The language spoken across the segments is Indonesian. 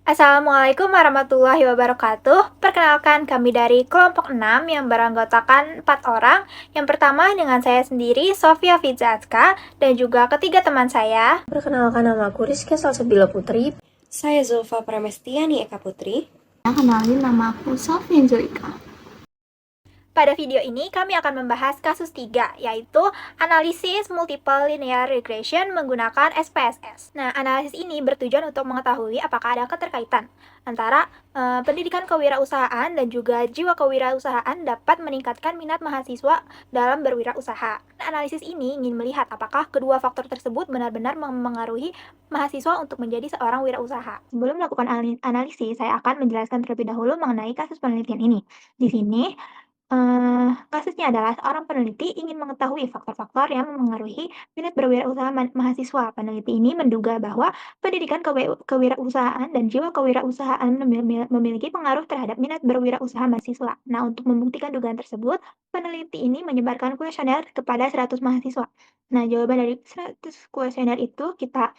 Assalamualaikum warahmatullahi wabarakatuh. Perkenalkan kami dari kelompok 6 yang beranggotakan 4 orang. Yang pertama dengan saya sendiri, Sofia Fizatska, dan juga ketiga teman saya. Perkenalkan, nama aku Rizka Salsabila Putri. Saya Zulfa Pramestiani Eka Putri. Kenalin, nama aku Sofia Angelika. Pada video ini kami akan membahas kasus 3, yaitu analisis multiple linear regression menggunakan SPSS. Nah, analisis ini bertujuan untuk mengetahui apakah ada keterkaitan antara pendidikan kewirausahaan dan juga jiwa kewirausahaan dapat meningkatkan minat mahasiswa dalam berwirausaha. Analisis ini ingin melihat apakah kedua faktor tersebut benar-benar mempengaruhi mahasiswa untuk menjadi seorang wirausaha. Sebelum melakukan analisis, saya akan menjelaskan terlebih dahulu mengenai kasus penelitian ini. Di sini, kasusnya adalah seorang peneliti ingin mengetahui faktor-faktor yang memengaruhi minat berwirausaha mahasiswa. Peneliti ini menduga bahwa pendidikan kewirausahaan dan jiwa kewirausahaan memiliki pengaruh terhadap minat berwirausaha mahasiswa. Nah, untuk membuktikan dugaan tersebut, peneliti ini menyebarkan kuesioner kepada 100 mahasiswa. Nah, jawaban dari 100 kuesioner itu kita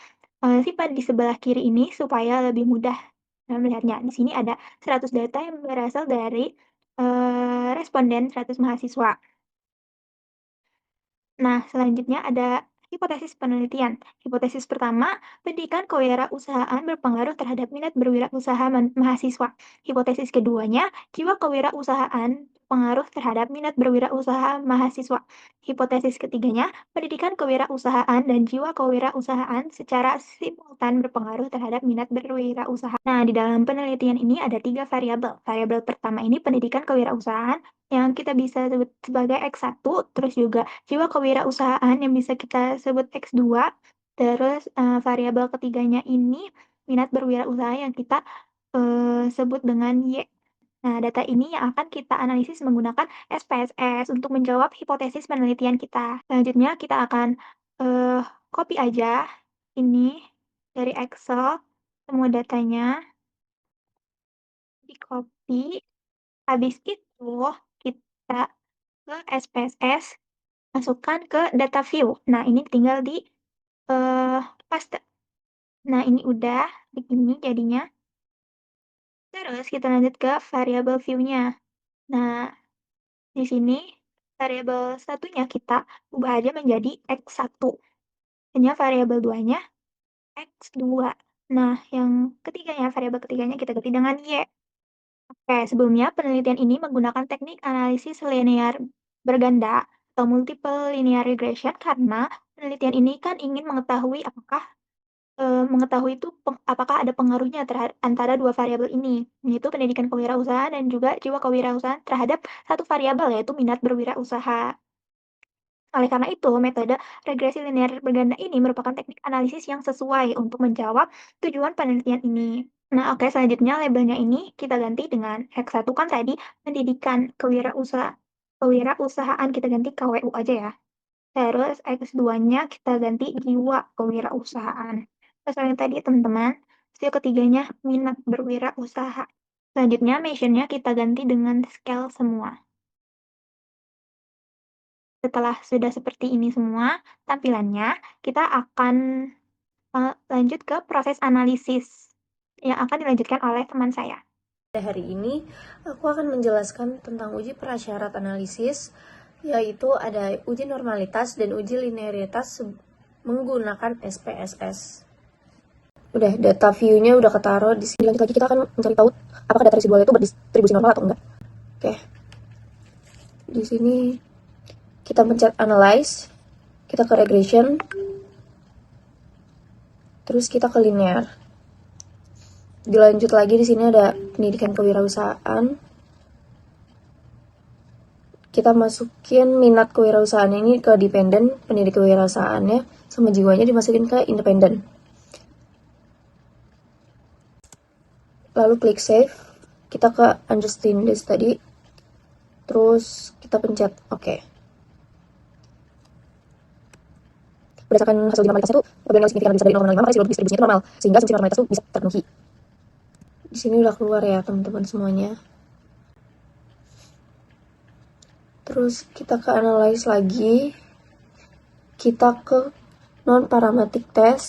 simpan di sebelah kiri ini supaya lebih mudah melihatnya. Di sini ada 100 data yang berasal dari responden 100 mahasiswa. Nah, selanjutnya ada hipotesis penelitian. Hipotesis pertama, pendidikan kewirausahaan berpengaruh terhadap minat berwirausaha mahasiswa. Hipotesis keduanya, jiwa kewirausahaan berpengaruh terhadap minat berwirausaha mahasiswa. Hipotesis ketiganya, pendidikan kewirausahaan dan jiwa kewirausahaan secara simultan berpengaruh terhadap minat berwirausaha. Nah, di dalam penelitian ini ada 3 variabel. Variabel pertama ini pendidikan kewirausahaan yang kita bisa sebut sebagai X1, terus juga jiwa kewirausahaan yang bisa kita sebut X2, terus variabel ketiganya ini minat berwirausaha yang kita sebut dengan Y. Nah, data ini yang akan kita analisis menggunakan SPSS untuk menjawab hipotesis penelitian kita. Selanjutnya kita akan copy aja ini dari Excel, semua datanya di-copy. Habis itu kita ke SPSS, masukkan ke data view. Nah, ini tinggal di paste. Nah, ini udah begini jadinya. Terus kita lanjut ke variabel view-nya. Nah, di sini variabel satunya kita ubah aja menjadi X1. Dan variabel 2-nya X2. Nah, yang ketiganya, variabel ketiganya kita ganti dengan Y. Oke, sebelumnya penelitian ini menggunakan teknik analisis linear berganda atau multiple linear regression karena penelitian ini kan ingin mengetahui apakah ada pengaruhnya antara dua variabel ini, yaitu pendidikan kewirausahaan dan juga jiwa kewirausahaan terhadap satu variabel, yaitu minat berwirausaha. Oleh karena itu, metode regresi linear berganda ini merupakan teknik analisis yang sesuai untuk menjawab tujuan penelitian ini. Nah, oke, selanjutnya labelnya ini kita ganti dengan X1 kan tadi pendidikan kewirausahaan kita ganti KWU aja ya. Terus X2-nya kita ganti jiwa kewirausahaan. Terus yang tadi teman-teman, hasil ketiganya minat berwirausaha. Selanjutnya mention-nya kita ganti dengan scale semua. Setelah sudah seperti ini semua tampilannya, kita akan lanjut ke proses analisis yang akan dilanjutkan oleh teman saya. Pada hari ini, aku akan menjelaskan tentang uji prasyarat analisis, yaitu ada uji normalitas dan uji linearitas menggunakan SPSS. Udah, data view-nya udah ketaruh di sini. Lanjut lagi, kita akan mencari tahu apakah data residual itu berdistribusi normal atau enggak. Oke. Di sini kita pencet analyze, kita ke regression, terus kita ke linear. Dilanjut lagi, di sini ada pendidikan kewirausahaan. Kita masukin minat kewirausahaan ini ke dependent, pendidik kewirausahaannya sama jiwanya dimasukin ke independent. Lalu klik save, kita ke understand this tadi, terus kita pencet OK. Berdasarkan hasil uji normalitas itu, apabila nilai signifikan lebih besar dari 0,05 maka distribusinya itu normal, sehingga asumsi normalitas itu bisa terpenuhi. Di sini udah keluar ya teman-teman semuanya. Terus kita ke analyze lagi, kita ke non parametric test,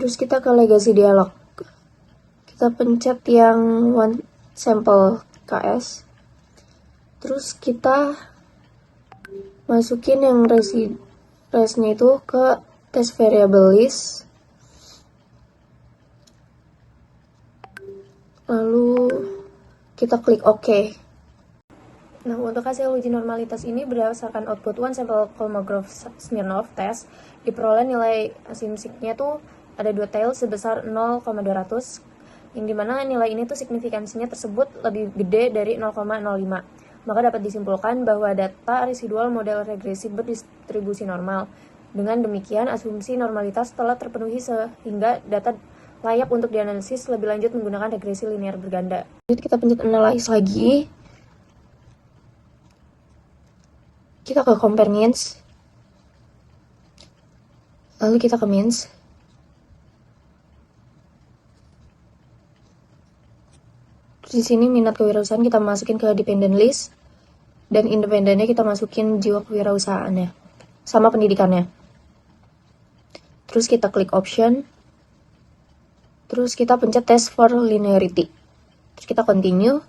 Terus kita ke legacy dialog. Kita pencet yang one sample KS. Terus kita masukin yang resnya itu ke test variable list. Lalu kita klik OK. Nah, untuk hasil uji normalitas ini berdasarkan output one sample Kolmogorov-Smirnov test, diperoleh nilai asymmetric-nya tuh ada 2 tail sebesar 0,200, yang dimana nilai ini tuh signifikansinya tersebut lebih gede dari 0,05. Maka dapat disimpulkan bahwa data residual model regresi berdistribusi normal. Dengan demikian, asumsi normalitas telah terpenuhi sehingga data layak untuk dianalisis lebih lanjut menggunakan regresi linear berganda. Jadi kita pencet analyze lagi. Kita ke compare means. Lalu kita ke means. Di sini minat kewirausahaan kita masukin ke dependent list, dan independennya kita masukin jiwa kewirausahaannya sama pendidikannya. Terus kita klik option, terus kita pencet test for linearity, terus kita continue,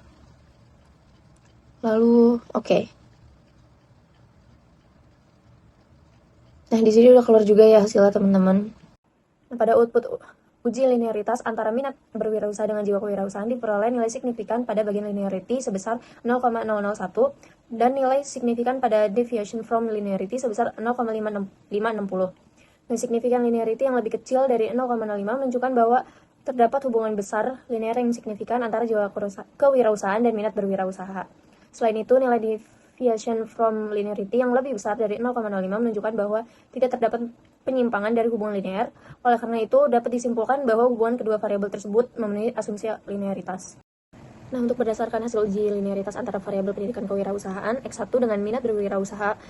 lalu oke. Nah, di sini udah keluar juga ya hasilnya teman-teman. Nah, pada output uji linearitas antara minat berwirausaha dengan jiwa kewirausahaan diperoleh nilai signifikan pada bagian linearity sebesar 0,001 dan nilai signifikan pada deviation from linearity sebesar 0,560. Dan signifikan linearity yang lebih kecil dari 0,05 menunjukkan bahwa terdapat hubungan besar linear yang signifikan antara jiwa kewirausahaan dan minat berwirausaha. Selain itu, nilai deviation from linearity yang lebih besar dari 0,05 menunjukkan bahwa tidak terdapat penyimpangan dari hubungan linear. Oleh karena itu, dapat disimpulkan bahwa hubungan kedua variabel tersebut memenuhi asumsi linearitas. Nah, untuk berdasarkan hasil uji linearitas antara variabel pendidikan kewirausahaan X1 dengan minat berwirausaha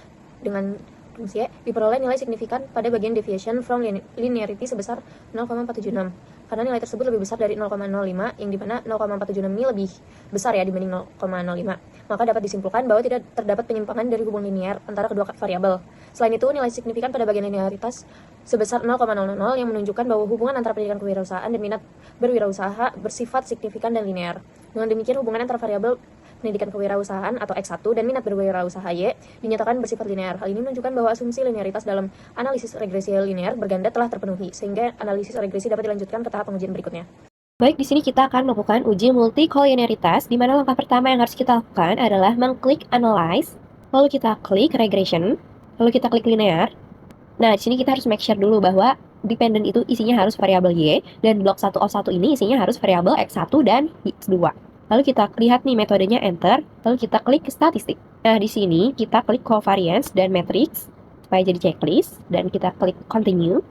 dengan fungsi Y, diperoleh nilai signifikan pada bagian deviation from linearity sebesar 0,476. Karena nilai tersebut lebih besar dari 0,05, yang dimana 0,476 ini lebih besar ya dibanding 0,05. Maka dapat disimpulkan bahwa tidak terdapat penyimpangan dari hubungan linear antara kedua variabel. Selain itu, nilai signifikan pada bagian linearitas sebesar 0,000 yang menunjukkan bahwa hubungan antara pendidikan kewirausahaan dan minat berwirausaha bersifat signifikan dan linear. Dengan demikian, hubungan antara variabel pendidikan kewirausahaan atau X1 dan minat berwirausaha Y dinyatakan bersifat linear. Hal ini menunjukkan bahwa asumsi linearitas dalam analisis regresi linear berganda telah terpenuhi, sehingga analisis regresi dapat dilanjutkan ke tahap pengujian berikutnya. Baik, di sini kita akan melakukan uji multikolinearitas, di mana langkah pertama yang harus kita lakukan adalah mengklik analyze, lalu kita klik regression, lalu kita klik linear. Nah, di sini kita harus make sure dulu bahwa dependent itu isinya harus variabel Y, dan blok 1 of 1 ini isinya harus variabel X1 dan X2. Lalu kita lihat nih metodenya enter, lalu kita klik statistik. Nah, di sini kita klik covariance dan matrix supaya jadi checklist, dan kita klik continue.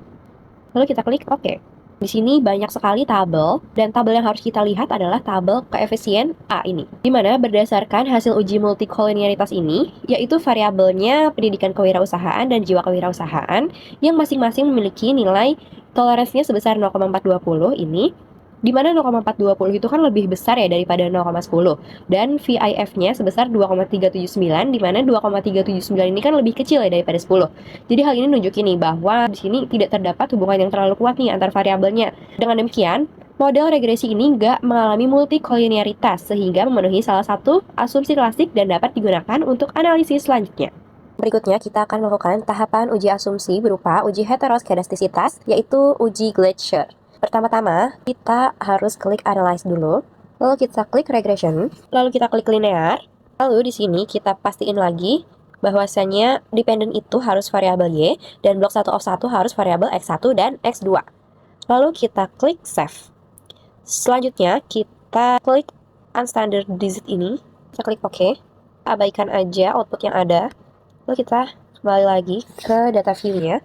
Lalu kita klik OK. Di sini banyak sekali tabel, dan tabel yang harus kita lihat adalah tabel koefisien A ini. Di mana berdasarkan hasil uji multikolinearitas ini, yaitu variabelnya pendidikan kewirausahaan dan jiwa kewirausahaan, yang masing-masing memiliki nilai toleransinya sebesar 0,420 ini, di mana 0,420 itu kan lebih besar ya daripada 0,10, dan VIF-nya sebesar 2,379, di mana 2,379 ini kan lebih kecil ya daripada 10. Jadi hal ini nunjukin nih bahwa di sini tidak terdapat hubungan yang terlalu kuat nih antar variabelnya. Dengan demikian, model regresi ini nggak mengalami multikolinearitas sehingga memenuhi salah satu asumsi klasik dan dapat digunakan untuk analisis selanjutnya. Berikutnya, kita akan melakukan tahapan uji asumsi berupa uji heteroskedastisitas, yaitu uji Glaser. Pertama-tama, kita harus klik analyze dulu, lalu kita klik regression, lalu kita klik linear, lalu di sini kita pastiin lagi bahwasanya dependent itu harus variabel Y, dan blok 1 of 1 harus variabel X1 dan X2. Lalu kita klik save. Selanjutnya, kita klik unstandardized ini, kita klik OK, abaikan aja output yang ada, lalu kita kembali lagi ke data view-nya,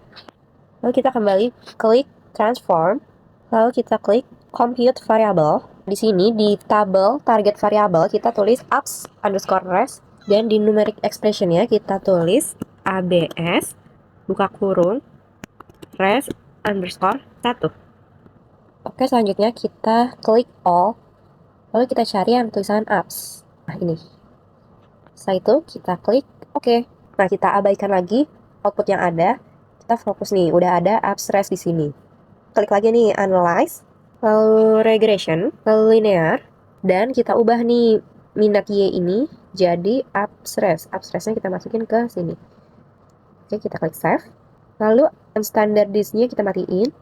lalu kita kembali klik transform, lalu kita klik compute variable. Di sini di tabel target variable kita tulis abs_res, dan di numeric expression-nya kita tulis abs buka kurung res_1. Oke, selanjutnya kita klik all, lalu kita cari yang tulisan abs. Nah, ini. Setelah itu kita klik OK. Nah, kita abaikan lagi output yang ada. Kita fokus nih, udah ada abs res di sini. klik lagi nih analyze, lalu regression, lalu linear, dan kita ubah nih minat Y ini jadi upstress. Upstressnya kita masukin ke sini. Oke, kita klik save. Lalu standard disk-nya kita matiin.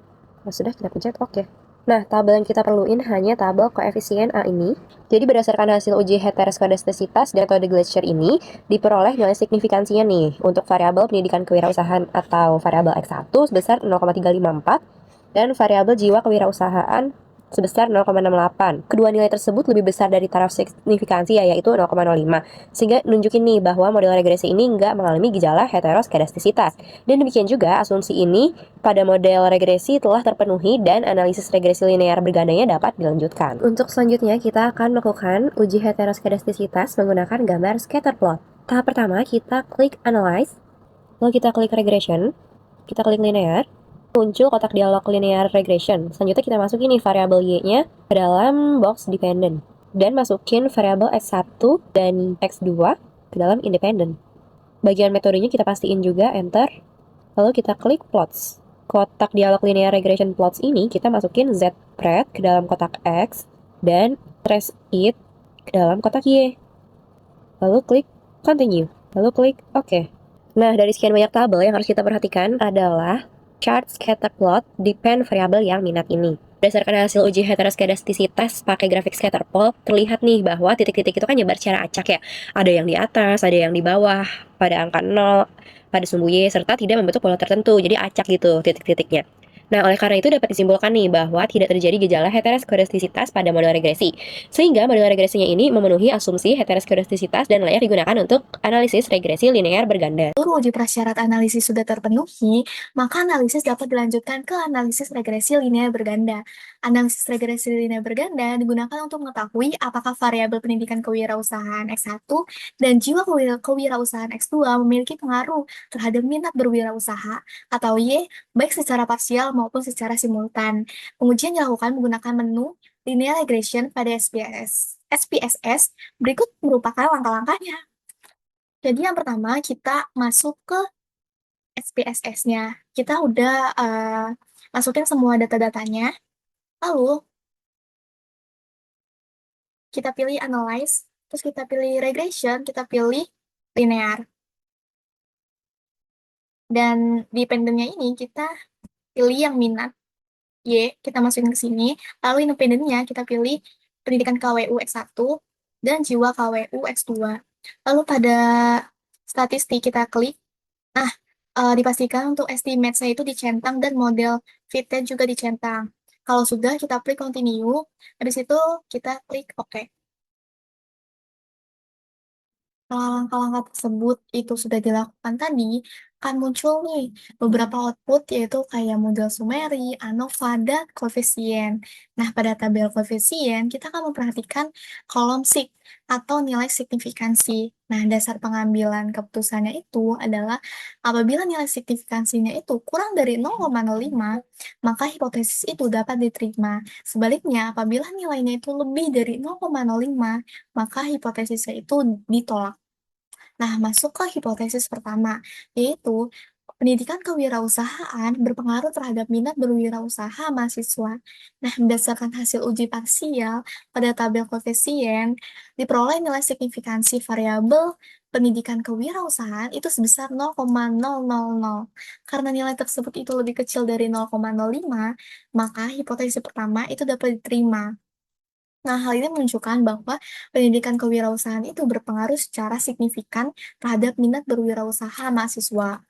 Nah, sudah kita pencet oke. Nah, tabel yang kita perluin hanya tabel koefisien A ini. Jadi berdasarkan hasil uji heteroskodastisitas dan metode Glacier ini, diperoleh nilai signifikansinya nih untuk variabel pendidikan kewirausahaan atau variabel X1 sebesar 0,354 dan variabel jiwa kewirausahaan sebesar 0,68. Kedua nilai tersebut lebih besar dari taraf signifikansi yaitu 0,05. Sehingga nunjukin nih bahwa model regresi ini nggak mengalami gejala heteroskedastisitas. Dan demikian juga asumsi ini pada model regresi telah terpenuhi dan analisis regresi linear bergandanya dapat dilanjutkan. Untuk selanjutnya kita akan melakukan uji heteroskedastisitas menggunakan gambar scatter plot. Tahap pertama kita klik analyze, lalu kita klik regression, kita klik linear, muncul kotak dialog linear regression. Selanjutnya kita masukin nih variabel Y-nya ke dalam box dependent dan masukin variabel X1 dan X2 ke dalam independent. Bagian metodenya kita pastiin juga enter. Lalu kita klik plots. Kotak dialog linear regression plots ini kita masukin zpred ke dalam kotak X dan trace it ke dalam kotak Y. Lalu klik continue. Lalu klik OK. Nah, dari sekian banyak tabel yang harus kita perhatikan adalah chart scatter plot depend variabel yang minat ini. Berdasarkan hasil uji heteroskedastisitas pakai grafik scatter plot, terlihat nih bahwa titik-titik itu kan nyebar secara acak ya. Ada yang di atas, ada yang di bawah, pada angka 0, pada sumbu Y, serta tidak membentuk pola tertentu, jadi acak gitu titik-titiknya. Nah, oleh karena itu dapat disimpulkan nih bahwa tidak terjadi gejala heteroskedastisitas pada model regresi. Sehingga model regresinya ini memenuhi asumsi heteroskedastisitas dan layak digunakan untuk analisis regresi linear berganda. Seluruh uji prasyarat analisis sudah terpenuhi, maka analisis dapat dilanjutkan ke analisis regresi linear berganda. Analisis regresi linear berganda digunakan untuk mengetahui apakah variabel pendidikan kewirausahaan X1 dan jiwa kewirausahaan X2 memiliki pengaruh terhadap minat berwirausaha atau Y, baik secara parsial maupun secara simultan. Pengujian dilakukan menggunakan menu linear regression pada SPSS. Berikut merupakan langkah-langkahnya. Jadi yang pertama kita masuk ke SPSS-nya. Kita udah masukin semua data-datanya. Lalu kita pilih analyze, terus kita pilih regression, kita pilih linear. Dan di pendennya ini kita pilih yang minat Y, kita masukin ke sini. Lalu independennya kita pilih pendidikan KWU X1 dan jiwa KWU X2. Lalu pada statistik kita klik. Nah, dipastikan untuk estimate-nya itu dicentang dan model fit-nya juga dicentang. Kalau sudah, kita klik continue. Habis itu kita klik OK. Kalau langkah-langkah tersebut itu sudah dilakukan tadi, akan muncul nih beberapa output yaitu kayak model summary, ANOVA, dan koefisien. Nah, pada tabel koefisien, kita akan memperhatikan kolom sig atau nilai signifikansi. Nah, dasar pengambilan keputusannya itu adalah apabila nilai signifikansinya itu kurang dari 0,05, maka hipotesis itu dapat diterima. Sebaliknya, apabila nilainya itu lebih dari 0,05, maka hipotesisnya itu ditolak. Nah, masuk ke hipotesis pertama, yaitu pendidikan kewirausahaan berpengaruh terhadap minat berwirausaha mahasiswa. Nah, berdasarkan hasil uji parsial pada tabel koefisien, diperoleh nilai signifikansi variabel pendidikan kewirausahaan itu sebesar 0,000. Karena nilai tersebut itu lebih kecil dari 0,05, maka hipotesis pertama itu dapat diterima. Nah, hal ini menunjukkan bahwa pendidikan kewirausahaan itu berpengaruh secara signifikan terhadap minat berwirausaha mahasiswa.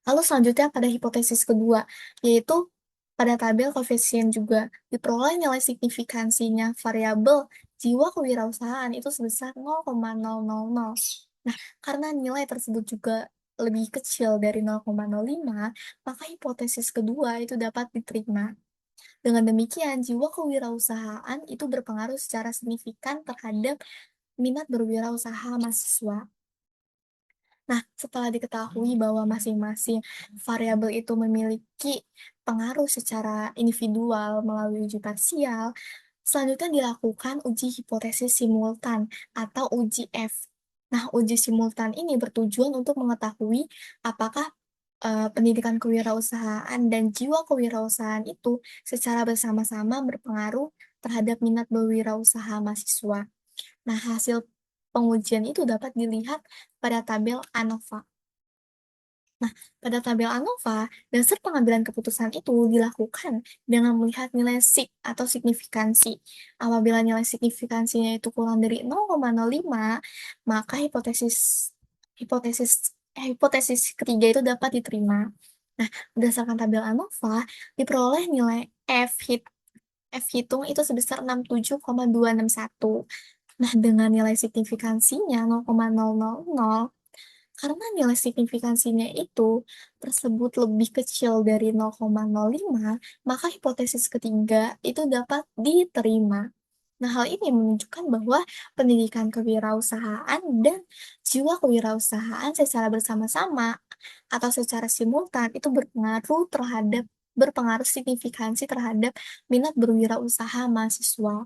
Lalu selanjutnya pada hipotesis kedua, yaitu pada tabel koefisien juga diperoleh nilai signifikansinya variabel jiwa kewirausahaan itu sebesar 0,000. Nah, karena nilai tersebut juga lebih kecil dari 0,05, maka hipotesis kedua itu dapat diterima. Dengan demikian, jiwa kewirausahaan itu berpengaruh secara signifikan terhadap minat berwirausaha mahasiswa. Nah, setelah diketahui bahwa masing-masing variabel itu memiliki pengaruh secara individual melalui uji parsial, selanjutnya dilakukan uji hipotesis simultan atau uji F. Nah, uji simultan ini bertujuan untuk mengetahui apakah pendidikan kewirausahaan dan jiwa kewirausahaan itu secara bersama-sama berpengaruh terhadap minat berwirausaha mahasiswa. Nah, hasil pengujian itu dapat dilihat pada tabel ANOVA. Nah, pada tabel ANOVA, dasar pengambilan keputusan itu dilakukan dengan melihat nilai atau signifikansi. Apabila nilai signifikansinya itu kurang dari 0,05, maka hipotesis ketiga itu dapat diterima. Nah, berdasarkan tabel ANOVA, diperoleh nilai F hitung itu sebesar 67,261. Nah, dengan nilai signifikansinya 0,000, karena nilai signifikansinya itu tersebut lebih kecil dari 0,05, maka hipotesis ketiga itu dapat diterima. Nah, hal ini menunjukkan bahwa pendidikan kewirausahaan dan jiwa kewirausahaan secara bersama-sama atau secara simultan itu berpengaruh signifikansi terhadap minat berwirausaha mahasiswa.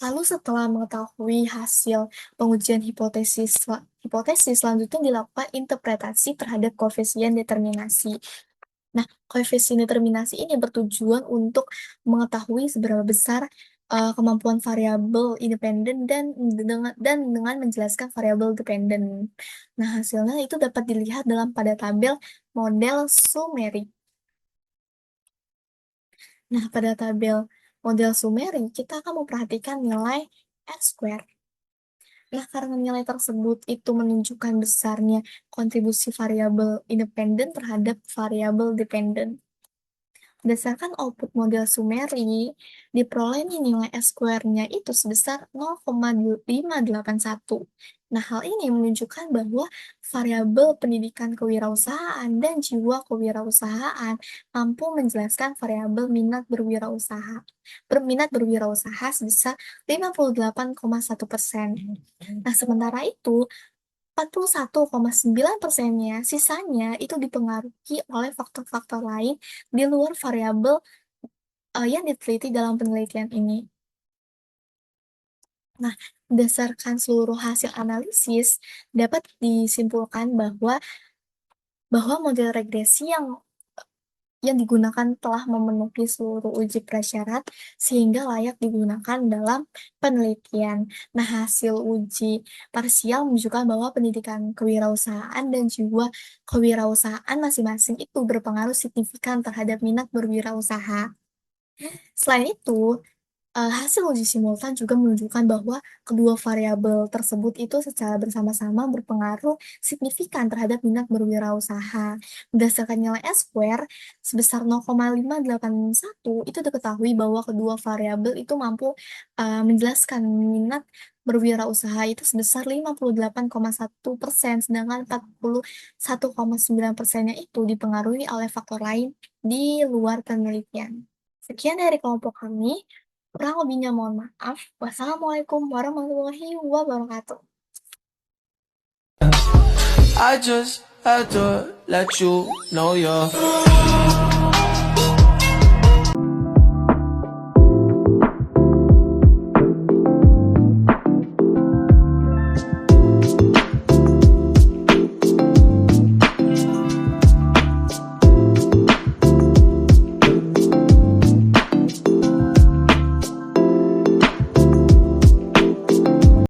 Lalu setelah mengetahui hasil pengujian hipotesis selanjutnya dilakukan interpretasi terhadap koefisien determinasi. Nah, koefisien determinasi ini bertujuan untuk mengetahui seberapa besar kemampuan variabel independen dan dengan menjelaskan variabel dependen. Nah, hasilnya itu dapat dilihat pada tabel model sumerik. Nah, pada tabel model sumerik, kita akan memperhatikan nilai R-square. Nah, karena nilai tersebut itu menunjukkan besarnya kontribusi variabel independen terhadap variabel dependen. Berdasarkan output model Sumeri, diperoleh nilai S-square-nya itu sebesar 0,581. Nah, hal ini menunjukkan bahwa variabel pendidikan kewirausahaan dan jiwa kewirausahaan mampu menjelaskan variabel berminat berwirausaha sebesar 58,1%. Nah, sementara itu, 41,9%-nya, sisanya itu dipengaruhi oleh faktor-faktor lain di luar variabel yang diteliti dalam penelitian ini. Nah, berdasarkan seluruh hasil analisis, dapat disimpulkan bahwa model regresi yang digunakan telah memenuhi seluruh uji prasyarat sehingga layak digunakan dalam penelitian. Nah, hasil uji parsial menunjukkan bahwa pendidikan kewirausahaan dan jiwa kewirausahaan masing-masing itu berpengaruh signifikan terhadap minat berwirausaha. Selain itu, hasil uji simultan juga menunjukkan bahwa kedua variabel tersebut itu secara bersama-sama berpengaruh signifikan terhadap minat berwirausaha. Berdasarkan nilai S-square sebesar 0,581, itu diketahui bahwa kedua variabel itu mampu menjelaskan minat berwirausaha itu sebesar 58,1%, sedangkan 41,9%-nya itu dipengaruhi oleh faktor lain di luar penelitian. Sekian dari kelompok kami. Kurang lebihnya mohon maaf. Wassalamualaikum warahmatullahi wabarakatuh. I just had to let you know you're